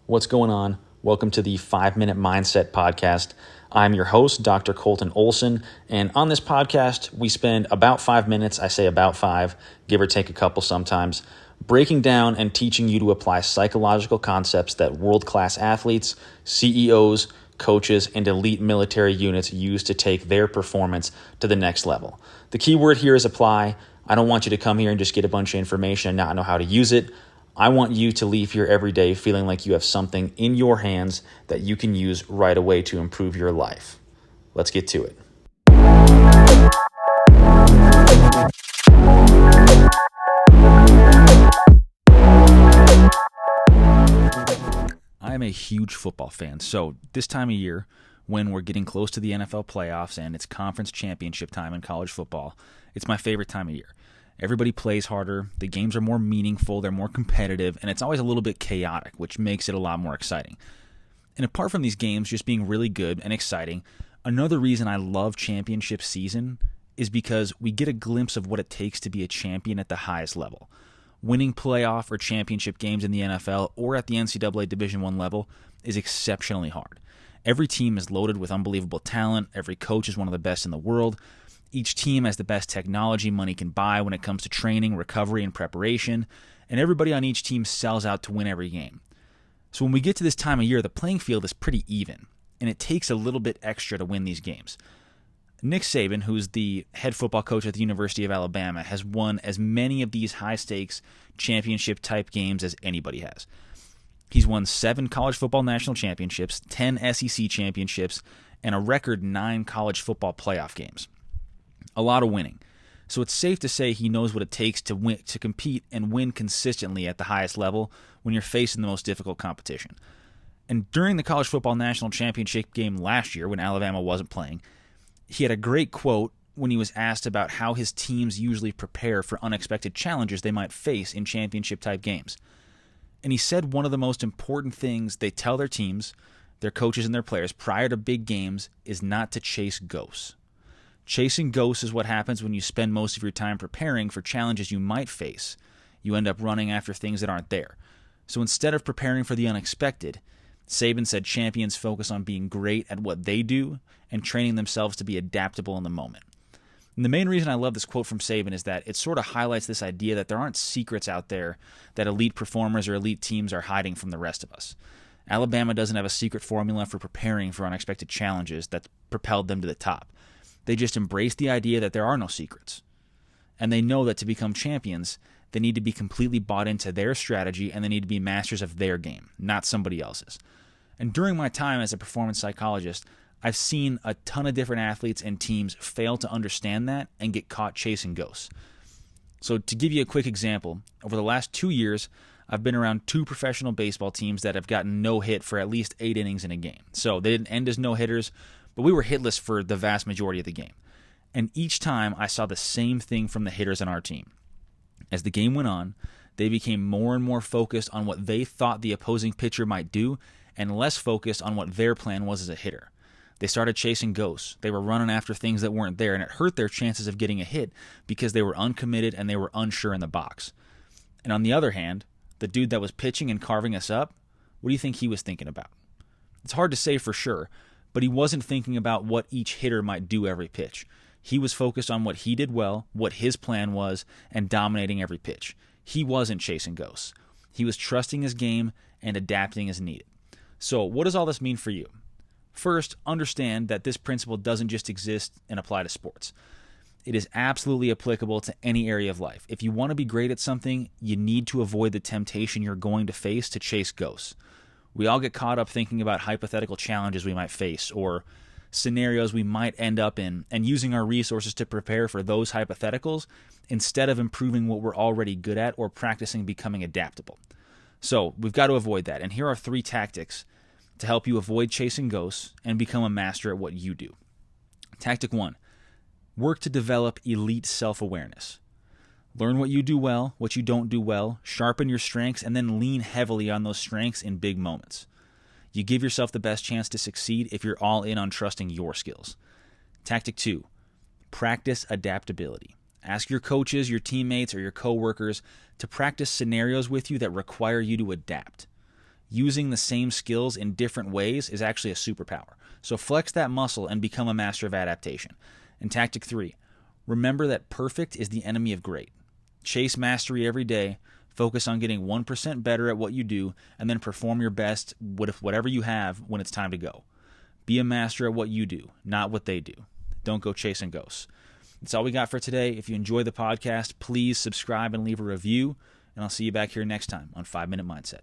What's going on? Welcome to the 5-Minute Mindset Podcast. I'm your host, Dr. Colton Olson, and on this podcast, we spend about 5 minutes, I say about 5, give or take a couple sometimes, breaking down and teaching you to apply psychological concepts that world-class athletes, CEOs, coaches, and elite military units use to take their performance to the next level. The key word here is apply. I don't want you to come here and just get a bunch of information and not know how to use it. I want you to leave here every day feeling like you have something in your hands that you can use right away to improve your life. Let's get to it. I am a huge football fan, so this time of year, when we're getting close to the NFL playoffs and it's conference championship time in college football, it's my favorite time of year. Everybody plays harder, the games are more meaningful, they're more competitive, and it's always a little bit chaotic, which makes it a lot more exciting. And apart from these games just being really good and exciting, another reason I love championship season is because we get a glimpse of what it takes to be a champion at the highest level. Winning playoff or championship games in the NFL or at the NCAA Division I level is exceptionally hard. Every team is loaded with unbelievable talent, every coach is one of the best in the world. Each team has the best technology money can buy when it comes to training, recovery, and preparation, and everybody on each team sells out to win every game. So when we get to this time of year, the playing field is pretty even, and it takes a little bit extra to win these games. Nick Saban, who's the head football coach at the University of Alabama, has won as many of these high-stakes championship-type games as anybody has. He's won 7 college football national championships, 10 SEC championships, and a record 9 college football playoff games. A lot of winning. So it's safe to say he knows what it takes to win, to compete and win consistently at the highest level when you're facing the most difficult competition. And during the college football national championship game last year when Alabama wasn't playing, he had a great quote when he was asked about how his teams usually prepare for unexpected challenges they might face in championship-type games. And he said one of the most important things they tell their teams, their coaches and their players prior to big games is not to chase ghosts. Chasing ghosts is what happens when you spend most of your time preparing for challenges you might face. You end up running after things that aren't there. So instead of preparing for the unexpected, Saban said champions focus on being great at what they do and training themselves to be adaptable in the moment. And the main reason I love this quote from Saban is that it sort of highlights this idea that there aren't secrets out there that elite performers or elite teams are hiding from the rest of us. Alabama doesn't have a secret formula for preparing for unexpected challenges that propelled them to the top. They just embrace the idea that there are no secrets. And they know that to become champions, they need to be completely bought into their strategy and they need to be masters of their game, not somebody else's. And during my time as a performance psychologist, I've seen a ton of different athletes and teams fail to understand that and get caught chasing ghosts. So to give you a quick example, over the last 2 years, I've been around 2 professional baseball teams that have gotten no hit for at least 8 innings in a game. So they didn't end as no hitters, but we were hitless for the vast majority of the game. And each time I saw the same thing from the hitters on our team. As the game went on, they became more and more focused on what they thought the opposing pitcher might do and less focused on what their plan was as a hitter. They started chasing ghosts. They were running after things that weren't there, and it hurt their chances of getting a hit because they were uncommitted and they were unsure in the box. And on the other hand, the dude that was pitching and carving us up, what do you think he was thinking about? It's hard to say for sure, but he wasn't thinking about what each hitter might do every pitch. He was focused on what he did well, what his plan was, and dominating every pitch. He wasn't chasing ghosts. He was trusting his game and adapting as needed. So what does all this mean for you? First, understand that this principle doesn't just exist and apply to sports. It is absolutely applicable to any area of life. If you want to be great at something, you need to avoid the temptation you're going to face to chase ghosts. We all get caught up thinking about hypothetical challenges we might face or scenarios we might end up in and using our resources to prepare for those hypotheticals instead of improving what we're already good at or practicing becoming adaptable. So we've got to avoid that. And here are 3 tactics to help you avoid chasing ghosts and become a master at what you do. Tactic 1, work to develop elite self-awareness. Learn what you do well, what you don't do well, sharpen your strengths, and then lean heavily on those strengths in big moments. You give yourself the best chance to succeed if you're all in on trusting your skills. Tactic 2, practice adaptability. Ask your coaches, your teammates, or your coworkers to practice scenarios with you that require you to adapt. Using the same skills in different ways is actually a superpower. So flex that muscle and become a master of adaptation. And tactic 3, remember that perfect is the enemy of great. Chase mastery every day, focus on getting 1% better at what you do, and then perform your best with whatever you have when it's time to go. Be a master at what you do, not what they do. Don't go chasing ghosts. That's all we got for today. If you enjoy the podcast, please subscribe and leave a review, and I'll see you back here next time on 5 Minute Mindset.